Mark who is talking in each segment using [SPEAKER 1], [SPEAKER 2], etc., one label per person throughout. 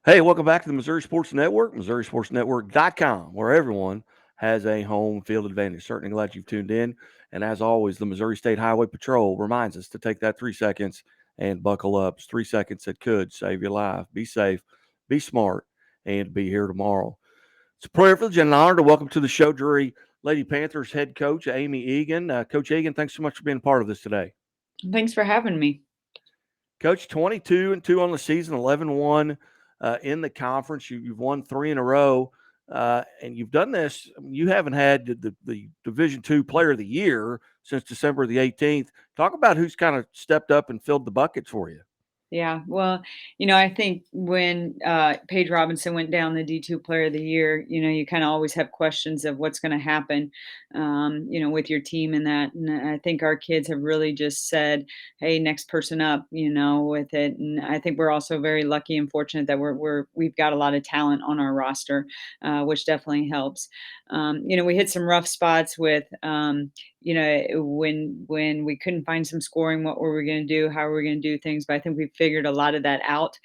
[SPEAKER 1] Hey, welcome back to the Missouri Sports Network, MissouriSportsNetwork.com, where everyone has a home field advantage. Certainly glad you've tuned in. And as always, the Missouri State Highway Patrol reminds us to take that 3 seconds and buckle up. It's 3 seconds that could save your life. Be safe, be smart, and be here tomorrow. It's a privilege and an honor to welcome to the show Drury Lady Panthers head coach, Amy Eagan. Coach Eagan, thanks so much for being a part of this today.
[SPEAKER 2] Thanks for having me.
[SPEAKER 1] Coach, 22-2 on the season, 11-1 in the conference. You've won three in a row, and you've done this. I mean, you haven't had the Division II Player of the Year since December the 18th. Talk about who's kind of stepped up and filled the buckets for you.
[SPEAKER 2] Yeah, well, I think when Paige Robinson went down the D2 Player of the Year, you kind of always have questions of what's going to happen, with your team and that. And I think our kids have really just said, "Hey, next person up," with it. And I think we're also very lucky and fortunate that we've got a lot of talent on our roster, which definitely helps. We hit some rough spots with. When we couldn't find some scoring, what were we going to do? How were we going to do things? But I think we figured a lot of that out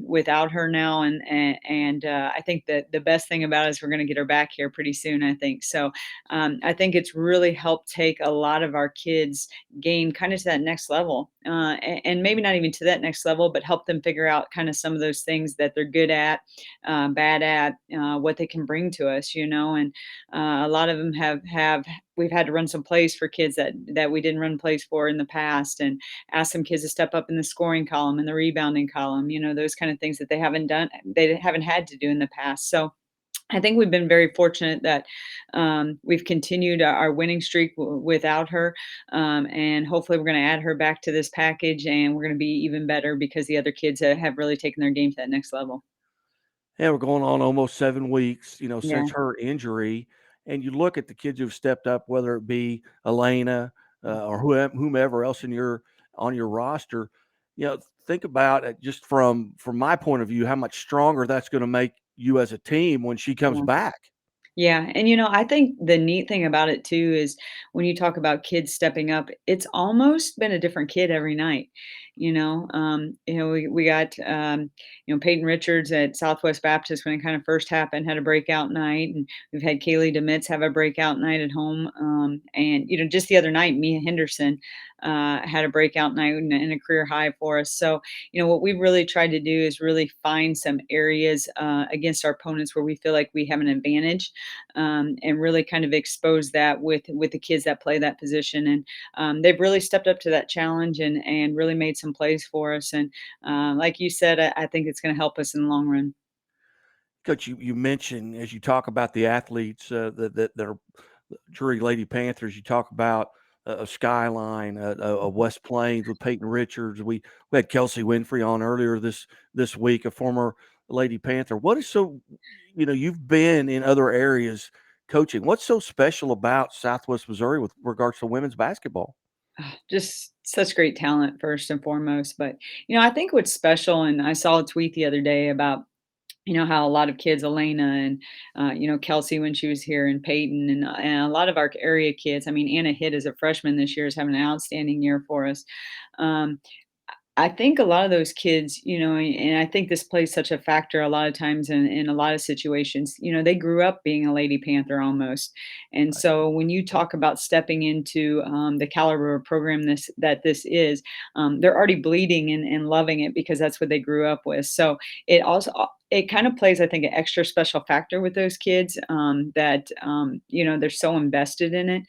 [SPEAKER 2] without her now, and I think that the best thing about it is we're going to get her back here pretty soon. I think so. I think it's really helped take a lot of our kids' game kind of to that next level, and maybe not even to that next level, but help them figure out kind of some of those things that they're good at, bad at, what they can bring to us, and a lot of them have we've had to run some plays for kids that we didn't run plays for in the past, and ask some kids to step up in the scoring column and the rebounding column, those kind of things that they haven't had to do in the past. So I think we've been very fortunate that we've continued our winning streak without her, and hopefully we're going to add her back to this package, and we're going to be even better because the other kids have really taken their game to that next level.
[SPEAKER 1] Yeah, we're going on almost 7 weeks,
[SPEAKER 2] Yeah.
[SPEAKER 1] since her injury. And you look at the kids who've stepped up, whether it be Elena or whomever else on your roster. Think about it just from my point of view, how much stronger that's going to make you as a team when she comes
[SPEAKER 2] Yeah.
[SPEAKER 1] back.
[SPEAKER 2] Yeah, and I think the neat thing about it too is when you talk about kids stepping up, it's almost been a different kid every night. We got Peyton Richards at Southwest Baptist when it kind of first happened had a breakout night, and we've had Kaylee Demitz have a breakout night at home. And just the other night, Mia Henderson had a breakout night and a career high for us. So what we've really tried to do is really find some areas against our opponents where we feel like we have an advantage, and really kind of expose that with the kids that play that position. And they've really stepped up to that challenge and really made some plays for us. And like you said, I think it's going to help us in the long run.
[SPEAKER 1] Coach, you mentioned as you talk about the athletes that are Drury Lady Panthers, you talk about a Skyline, a West Plains with Peyton Richards. We had Kelsey Winfrey on earlier this week, a former Lady Panther. What is so, you've been in other areas coaching. What's so special about Southwest Missouri with regards to women's basketball?
[SPEAKER 2] Just such great talent first and foremost. But I think what's special, and I saw a tweet the other day about how a lot of kids, Elena and, Kelsey when she was here, and Peyton, and a lot of our area kids. I mean, Anna Hitt as a freshman this year is having an outstanding year for us. Um, I think a lot of those kids, and I think this plays such a factor a lot of times in a lot of situations, they grew up being a Lady Panther almost. And
[SPEAKER 1] Right.
[SPEAKER 2] so when you talk about stepping into the caliber of program this is, they're already bleeding and loving it because that's what they grew up with. So it also it kind of plays, I think, an extra special factor with those kids, that they're so invested in it,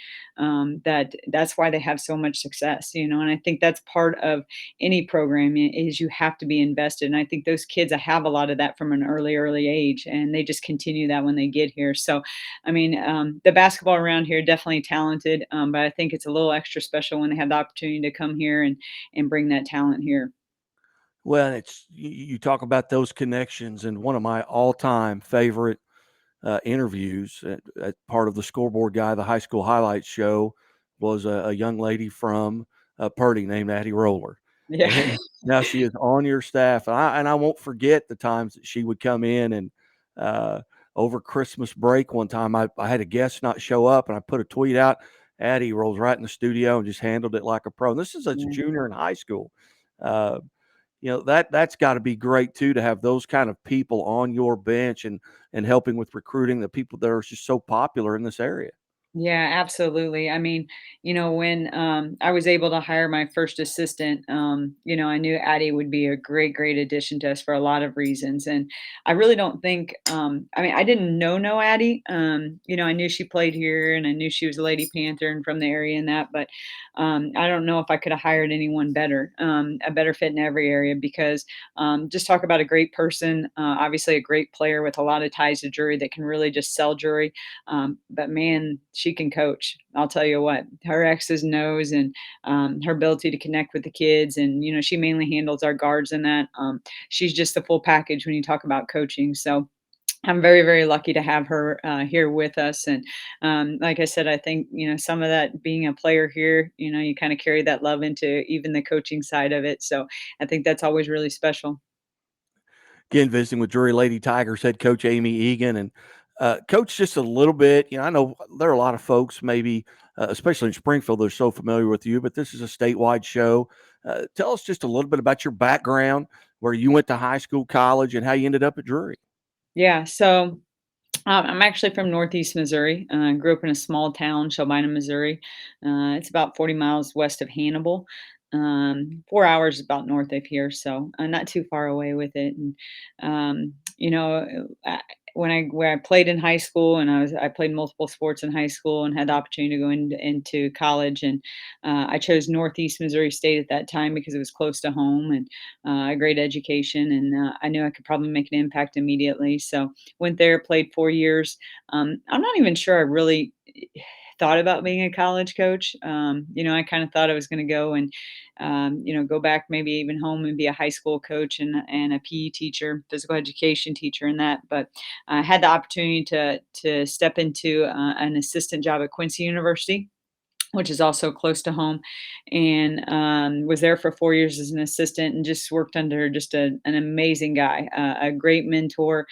[SPEAKER 2] that's why they have so much success. And I think that's part of any program is you have to be invested. And I think those kids, I have a lot of that from an early age, and they just continue that when they get here. So, I mean, the basketball around here definitely talented, but I think it's a little extra special when they have the opportunity to come here and bring that talent here.
[SPEAKER 1] Well, you talk about those connections, and one of my all-time favorite interviews at part of the Scoreboard Guy, the high school highlights show, was a young lady from Purdy named Addie Roller,
[SPEAKER 2] Yeah.
[SPEAKER 1] and now she is on your staff. And I won't forget the times that she would come in and uh, over Christmas break one time, I had a guest not show up, and I put a tweet out. Addie rolls right in the studio and just handled it like a pro. And this is a
[SPEAKER 2] Yeah.
[SPEAKER 1] junior in high school. Uh, that's got to be great too to have those kind of people on your bench and helping with recruiting the people that are just so popular in this area.
[SPEAKER 2] Yeah, absolutely. I mean, when I was able to hire my first assistant, I knew Addie would be a great, great addition to us for a lot of reasons. And I really don't think, I mean, I didn't know Addie. I knew she played here and I knew she was a Lady Panther and from the area and that, but I don't know if I could have hired anyone better, a better fit in every area because just talk about a great person, obviously a great player with a lot of ties to Drury that can really just sell Drury, but man, she can coach. I'll tell you what, her X's and O's and her ability to connect with the kids. And, she mainly handles our guards and that. She's just the full package when you talk about coaching. So, I'm very, very lucky to have her here with us. And like I said, I think, some of that being a player here, you kind of carry that love into even the coaching side of it. So I think that's always really special.
[SPEAKER 1] Again, visiting with Drury Lady Tigers head coach Amy Eagan and coach just a little bit. I know there are a lot of folks, maybe especially in Springfield, they're so familiar with you, but this is a statewide show. Tell us just a little bit about your background, where you went to high school, college, and how you ended up at Drury.
[SPEAKER 2] Yeah. So I'm actually from Northeast Missouri. Grew up in a small town, Shelbina, Missouri. It's about 40 miles west of Hannibal. 4 hours about north of here, so not too far away with it. And when I played in high school, and I played multiple sports in high school, and had the opportunity to go into college, and I chose Northeast Missouri State at that time because it was close to home and a great education, and I knew I could probably make an impact immediately. So went there, played 4 years. I'm not even sure I really thought about being a college coach. I kind of thought I was going to go and, go back maybe even home and be a high school coach and a PE teacher, physical education teacher, and that. But I had the opportunity to step into an assistant job at Quincy University, which is also close to home, and was there for 4 years as an assistant and just worked under just an amazing guy, a great mentor.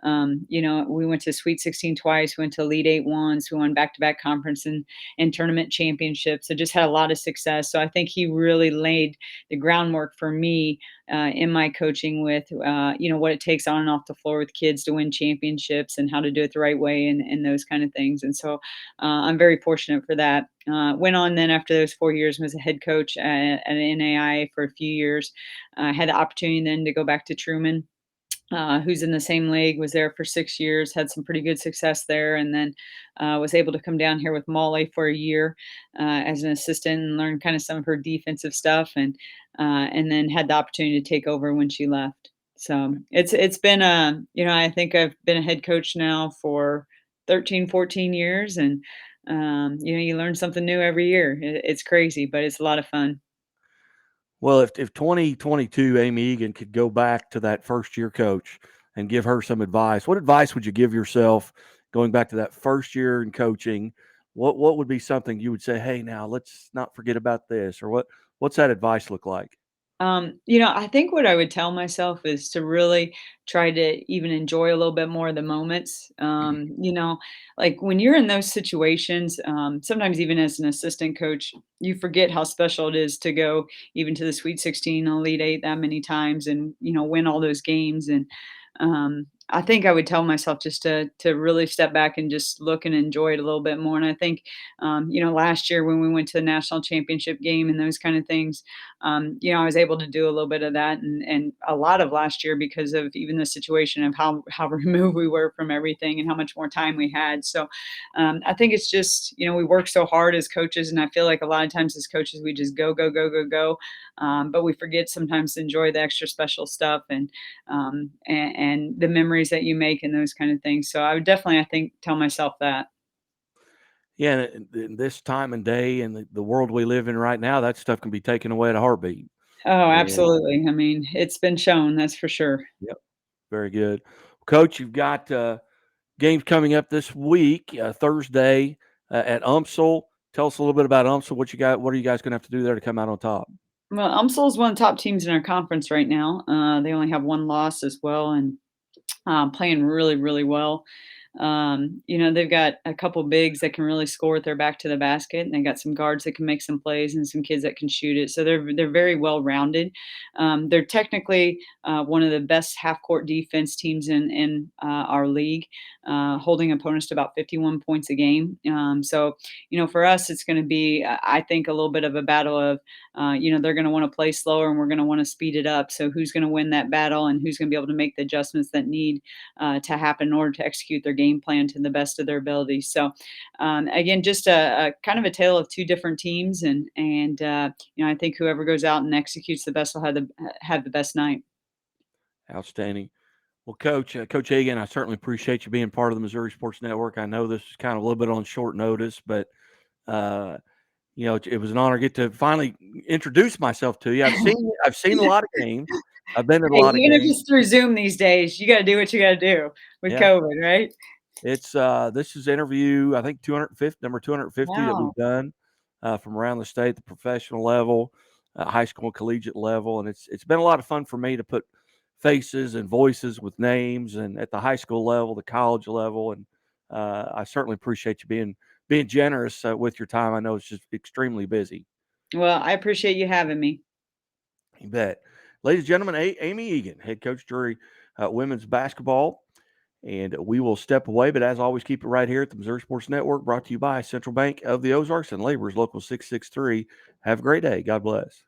[SPEAKER 2] We went to Sweet 16 twice, went to Elite Eight once, we won back-to-back conference and tournament championships, so just had a lot of success. So I think he really laid the groundwork for me in my coaching with, what it takes on and off the floor with kids to win championships and how to do it the right way and those kind of things. And so I'm very fortunate for that. Went on then after those 4 years was a head coach at an NAIA for a few years. Had the opportunity then to go back to Truman, who's in the same league, was there for 6 years, had some pretty good success there, and then was able to come down here with Molly for a year as an assistant and learn kind of some of her defensive stuff, and then had the opportunity to take over when she left. So it's been I think I've been a head coach now for 13, 14 years, and you learn something new every year. It's crazy, but it's a lot of fun.
[SPEAKER 1] Well, if 2022 Amy Egan could go back to that first year coach and give her some advice, what advice would you give yourself going back to that first year in coaching? What would be something you would say, hey, now let's not forget about this, or what's that advice look like?
[SPEAKER 2] I think what I would tell myself is to really try to even enjoy a little bit more of the moments. Like when you're in those situations, sometimes even as an assistant coach, you forget how special it is to go even to the Sweet 16, Elite Eight that many times, and win all those games. And I think I would tell myself just to really step back and just look and enjoy it a little bit more. And I think, last year when we went to the national championship game and those kind of things, I was able to do a little bit of that and a lot of last year because of even the situation of how removed we were from everything and how much more time we had. So I think it's just, we work so hard as coaches, and I feel like a lot of times as coaches we just go go go go go, but we forget sometimes to enjoy the extra special stuff and the memories that you make and those kind of things. So I would definitely, I think, tell myself that.
[SPEAKER 1] Yeah, in this time and day and the world we live in right now, that stuff can be taken away at a heartbeat.
[SPEAKER 2] Oh,
[SPEAKER 1] And
[SPEAKER 2] absolutely. I mean, it's been shown, that's for sure.
[SPEAKER 1] yep, very good. Coach, you've got games coming up this week, Thursday at UMSL. Tell us a little bit about UMSL. What you got? What are you guys going to have to do there to come out on top?
[SPEAKER 2] Well, UMSL is one of the top teams in our conference right now. They only have one loss as well, and playing really, really well. They've got a couple bigs that can really score with their back to the basket, and they got some guards that can make some plays and some kids that can shoot it. So they're very well rounded. They're technically one of the best half court defense teams in our league, holding opponents to about 51 points a game. For us, it's going to be, I think, a little bit of a battle of, they're going to want to play slower and we're going to want to speed it up. So who's going to win that battle and who's going to be able to make the adjustments that need to happen in order to execute their game plan to the best of their ability. So again, just a kind of a tale of two different teams, and I think whoever goes out and executes the best will have the best night.
[SPEAKER 1] Outstanding. Well, Coach Eagan, I certainly appreciate you being part of the Missouri Sports Network. I know this is kind of a little bit on short notice, but it was an honor to get to finally introduce myself to you. I've seen a lot of games. I've been at a
[SPEAKER 2] Hey,
[SPEAKER 1] lot of
[SPEAKER 2] even if
[SPEAKER 1] games.
[SPEAKER 2] it's through Zoom these days, you got to do what you got to do with
[SPEAKER 1] Yeah,
[SPEAKER 2] COVID, right?
[SPEAKER 1] it's this is interview I think 250 number 250 that we've
[SPEAKER 2] Wow.
[SPEAKER 1] done from around the state, the professional level, high school and collegiate level, and it's been a lot of fun for me to put faces and voices with names, and at the high school level, the college level, and I certainly appreciate you being generous with your time. I know it's just extremely busy.
[SPEAKER 2] Well, I appreciate you having me.
[SPEAKER 1] You bet. Ladies and gentlemen, Amy Eagan, head coach Drury women's basketball. And we will step away, but as always, keep it right here at the Missouri Sports Network, brought to you by Central Bank of the Ozarks and Laborers Local 663. Have a great day. God bless.